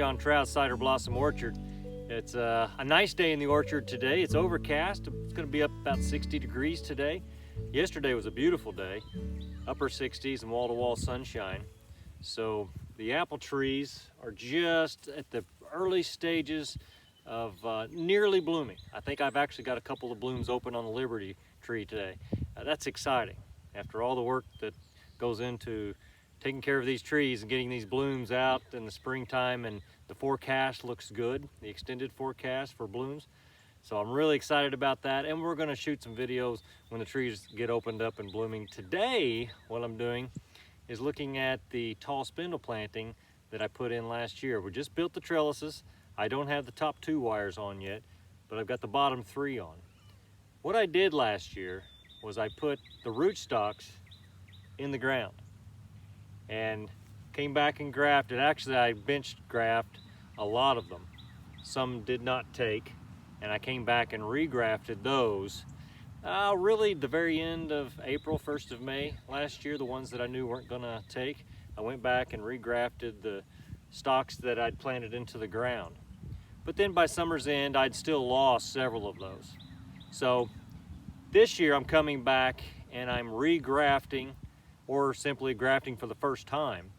you on Trout Cider Blossom Orchard. It's a nice day in the orchard today. It's overcast. It's going to be up about 60 degrees today. Yesterday was a beautiful day, upper 60s and wall-to-wall sunshine. So the apple trees are just at the early stages of nearly blooming. I think I've actually got a couple of blooms open on the Liberty tree today. That's exciting. After all the work that goes into taking care of these trees and getting these blooms out in the springtime, and the forecast looks good, the extended forecast for blooms. So I'm really excited about that, and we're gonna shoot some videos when the trees get opened up and blooming. Today, what I'm doing is looking at the tall spindle planting that I put in last year. We just built the trellises. I don't have the top 2 wires on yet, but I've got the bottom 3 on. What I did last year was I put the rootstocks in the ground and came back and grafted. Actually, I bench graft a lot of them. Some did not take, and I came back and regrafted those really the very end of April, 1st of May last year. The ones that I knew weren't gonna take, I went back and regrafted the stalks that I'd planted into the ground. But then by summer's end, I'd still lost several of those. So this year I'm coming back and I'm regrafting, or simply grafting for the first time,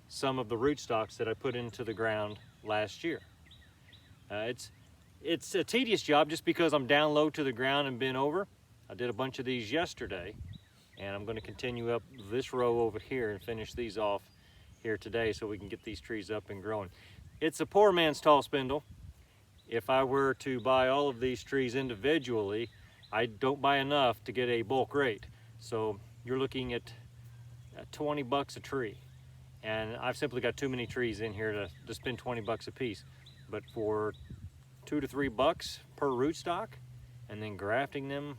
some of the rootstocks that I put into the ground last year. It's a tedious job just because I'm down low to the ground and bent over. I did a bunch of these yesterday, and I'm going to continue up this row over here and finish these off here today so we can get these trees up and growing. It's a poor man's tall spindle. If I were to buy all of these trees individually, I don't buy enough to get a bulk rate. So you're looking at 20 bucks a tree, and I've simply got too many trees in here to spend 20 bucks a piece. But for $2 to $3 per rootstock, and then grafting them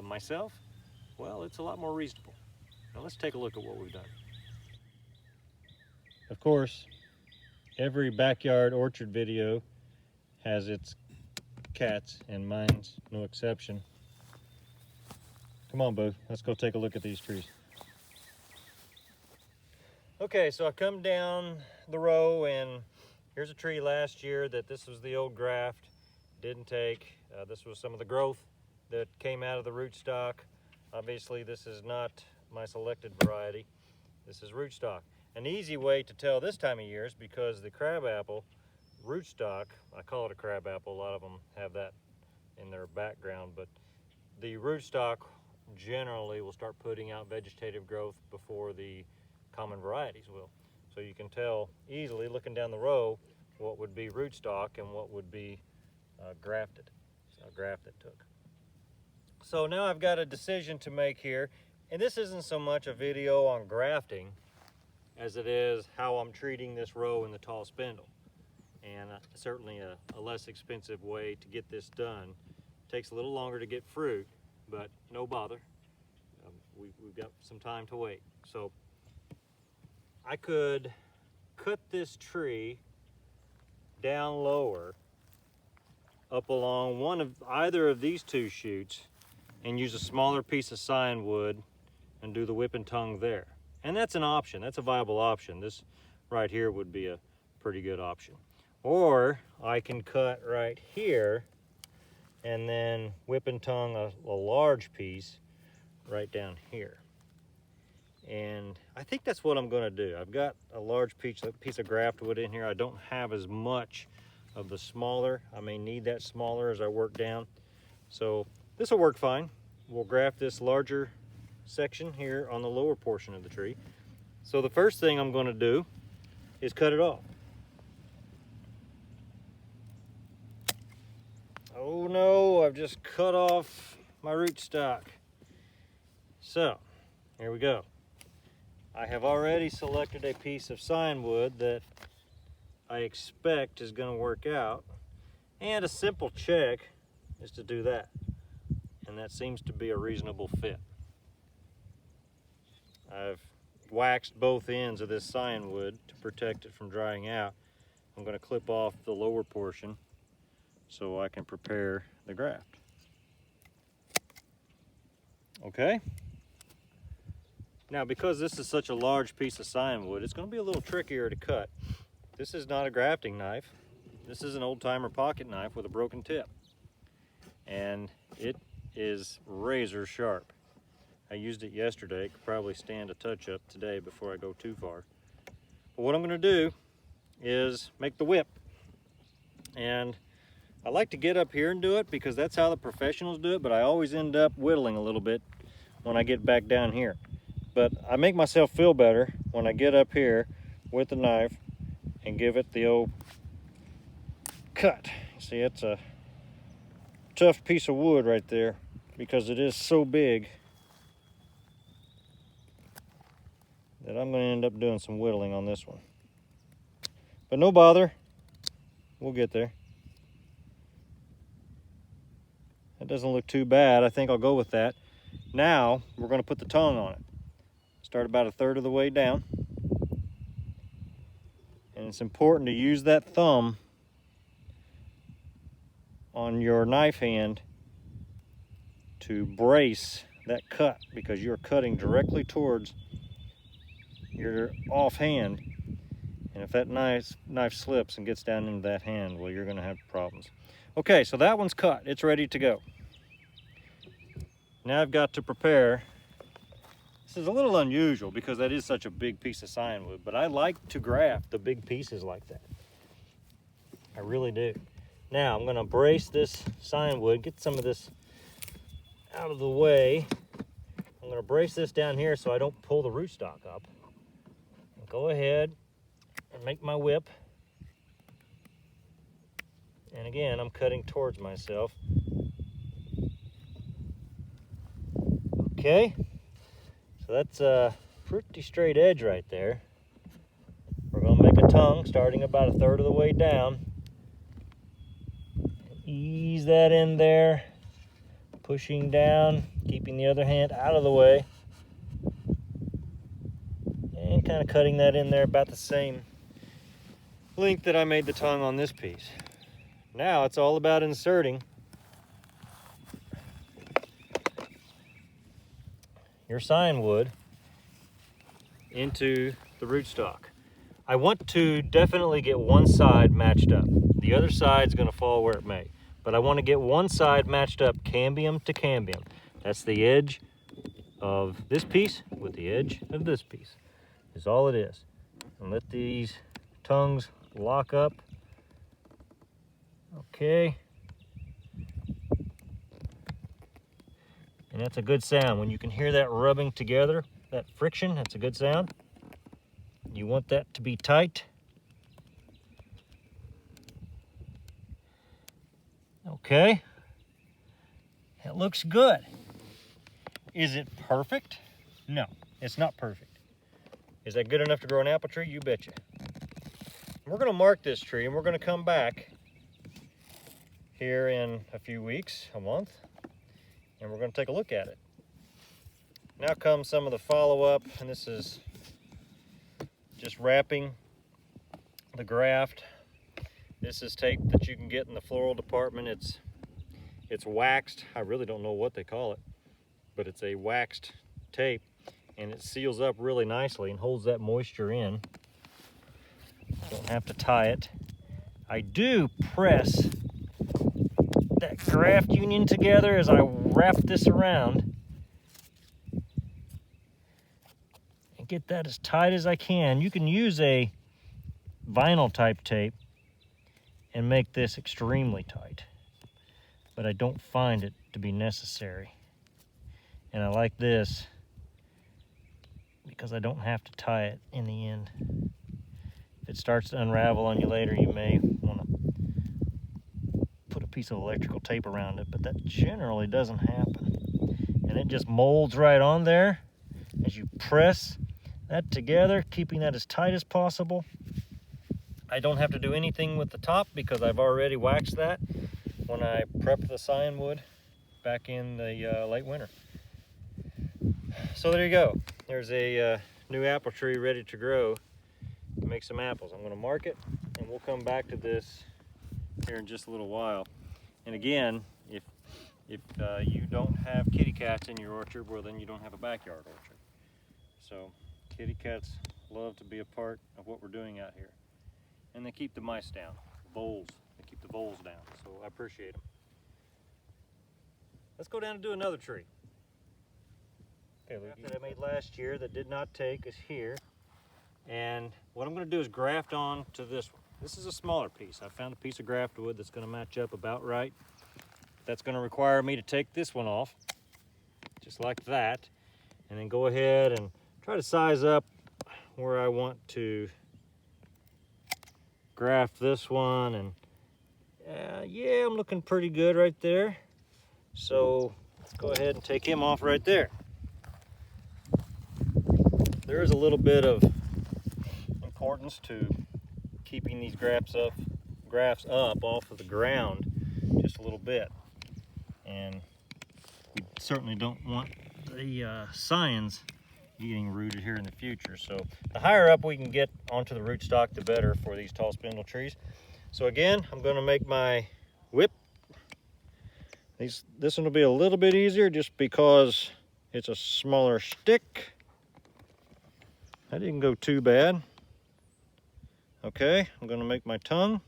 myself, well, it's a lot more reasonable. Now let's take a look at what we've done. Of course, every backyard orchard video has its cats, and mine's no exception. Come on, Boo, let's go take a look at these trees. Okay, so I come down the row, and here's a tree last year that this was the old graft, didn't take. This was some of the growth that came out of the rootstock. Obviously, this is not my selected variety. This is rootstock. An easy way to tell this time of year is because the crabapple rootstock, I call it a crabapple, a lot of them have that in their background, but the rootstock generally will start putting out vegetative growth before the common varieties will. So you can tell easily looking down the row what would be rootstock and what would be grafted, so a graft that took. So now I've got a decision to make here, and this isn't so much a video on grafting as it is how I'm treating this row in the tall spindle. And certainly a less expensive way to get this done. Takes a little longer to get fruit, but no bother. We've got some time to wait. So I could cut this tree down lower up along either of these 2 shoots and use a smaller piece of sign wood and do the whip and tongue there. And that's an option, that's a viable option. This right here would be a pretty good option. Or I can cut right here and then whip and tongue a large piece right down here. And I think that's what I'm gonna do. I've got a large piece of graft wood in here. I don't have as much of the smaller. I may need that smaller as I work down. So this will work fine. We'll graft this larger section here on the lower portion of the tree. So the first thing I'm gonna do is cut it off. Oh no, I've just cut off my rootstock. So, here we go. I have already selected a piece of sign wood that I expect is going to work out, and a simple check is to do that, and that seems to be a reasonable fit. I've waxed both ends of this sign wood to protect it from drying out. I'm going to clip off the lower portion so I can prepare the graft. Okay. Now, because this is such a large piece of sign wood, it's going to be a little trickier to cut This is not a grafting knife. This is an old-timer pocket knife with a broken tip. And it is razor sharp. I used it yesterday. Could probably stand a touch-up today before I go too far. But what I'm going to do is make the whip. And I like to get up here and do it because that's how the professionals do it, but I always end up whittling a little bit when I get back down here. But I make myself feel better when I get up here with the knife and give it the old cut. See, it's a tough piece of wood right there because it is so big that I'm going to end up doing some whittling on this one. But no bother, we'll get there. That doesn't look too bad. I think I'll go with that. Now we're going to put the tongue on it. Start about a third of the way down. And it's important to use that thumb on your knife hand to brace that cut because you're cutting directly towards your offhand. And if that knife slips and gets down into that hand, well, you're going to have problems. Okay, so that one's cut. It's ready to go. Now I've got to prepare. This is a little unusual because that is such a big piece of sign wood, but I like to graft the big pieces like that. I really do. Now I'm going to brace this sign wood, get some of this out of the way. I'm going to brace this down here so I don't pull the rootstock up. Go ahead and make my whip. And again, I'm cutting towards myself. Okay, so that's a pretty straight edge right there. We're going to make a tongue starting about a third of the way down. Ease that in there, pushing down, keeping the other hand out of the way. And kind of cutting that in there about the same length that I made the tongue on this piece. Now it's all about inserting your sign wood into the rootstock. I want to definitely get one side matched up. The other side's going to fall where it may. But I want to get one side matched up cambium to cambium. That's the edge of this piece with the edge of this piece. Is all it is. And let these tongues lock up. Okay. And that's a good sound. When you can hear that rubbing together, that friction, that's a good sound. You want that to be tight. Okay. It looks good. Is it perfect? No, it's not perfect. Is that good enough to grow an apple tree? You betcha. We're going to mark this tree and we're going to come back here in a few weeks, a month, and we're going to take a look at it. Now comes some of the follow-up, and this is just wrapping the graft. This is tape that you can get in the floral department. It's waxed. I really don't know what they call it, but it's a waxed tape, and it seals up really nicely and holds that moisture in. Don't have to tie it. I do press that graft union together as I wrap this around and get that as tight as I can. You can use a vinyl type tape and make this extremely tight, but I don't find it to be necessary. And I like this because I don't have to tie it in the end. If it starts to unravel on you later, you may want to put a piece of electrical tape around it, but that generally doesn't happen. And it just molds right on there as you press that together, keeping that as tight as possible. I don't have to do anything with the top because I've already waxed that when I prepped the sign wood back in the late winter. So there you go. There's a new apple tree ready to grow to make some apples. I'm going to mark it, and we'll come back to this here in just a little while. And again, if you don't have kitty cats in your orchard, well, then you don't have a backyard orchard. So kitty cats love to be a part of what we're doing out here. and they keep the mice down. Voles, they keep the voles down, so I appreciate them. Let's go down and do another tree. Okay, the that I made last year that did not take is here. And what I'm going to do is graft on to this one. This is a smaller piece. I found a piece of graft wood that's going to match up about right. That's going to require me to take this one off, just like that, and then go ahead and try to size up where I want to graft this one. And yeah, I'm looking pretty good right there. So let's go ahead and take him off right there. There is a little bit of importance to keeping these grafts up off of the ground just a little bit, and we certainly don't want the scions getting rooted here in the future. So the higher up we can get onto the rootstock, the better for these tall spindle trees. So again, I'm going to make my whip. This one will be a little bit easier just because it's a smaller stick. That didn't go too bad. Okay, I'm going to make my tongue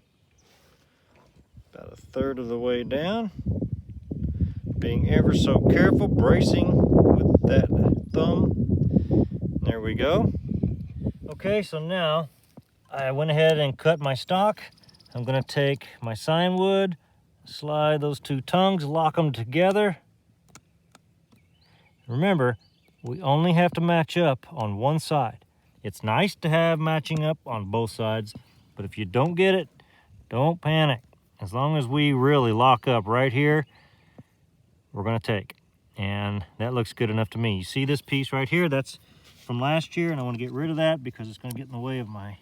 about a third of the way down, being ever so careful, bracing with that thumb. There we go. Okay, so now I went ahead and cut my stock. I'm going to take my sign wood, slide those two tongues, lock them together. Remember, we only have to match up on one side. It's nice to have matching up on both sides, but if you don't get it, don't panic. As long as we really lock up right here, we're going to take. And that looks good enough to me. You see this piece right here? That's from last year, and I want to get rid of that because it's going to get in the way of my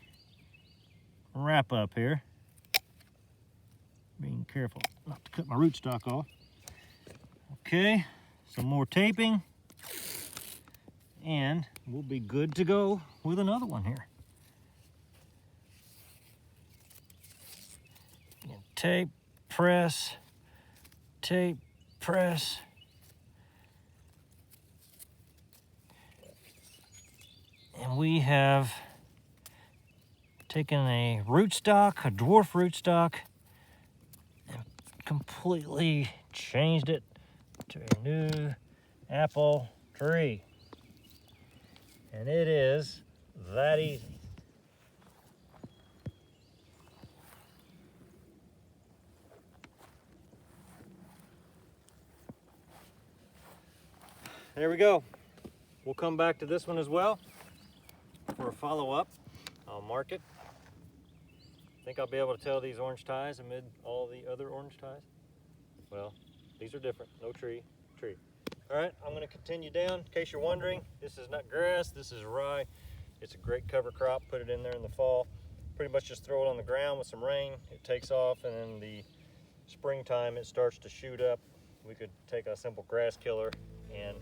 wrap up here. Being careful not to cut my rootstock off. Okay, some more taping, and we'll be good to go with another one here. And tape, press, tape, press. And we have taken a rootstock, a dwarf rootstock, and completely changed it to a new apple tree. And it is that easy. There we go. We'll come back to this one as well for a follow-up. I'll mark it. I think I'll be able to tell these orange ties amid all the other orange ties. Well, these are different. No tree, tree. All right, I'm going to continue down. In case you're wondering, this is not grass, this is rye. It's a great cover crop. Put it in there in the fall. Pretty much just throw it on the ground with some rain. It takes off, and in the springtime it starts to shoot up. We could take a simple grass killer and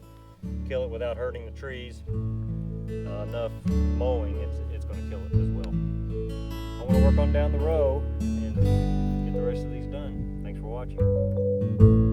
kill it without hurting the trees. Enough mowing, it's going to kill it as well. I want to work on down the row and get the rest of these done. Thanks for watching.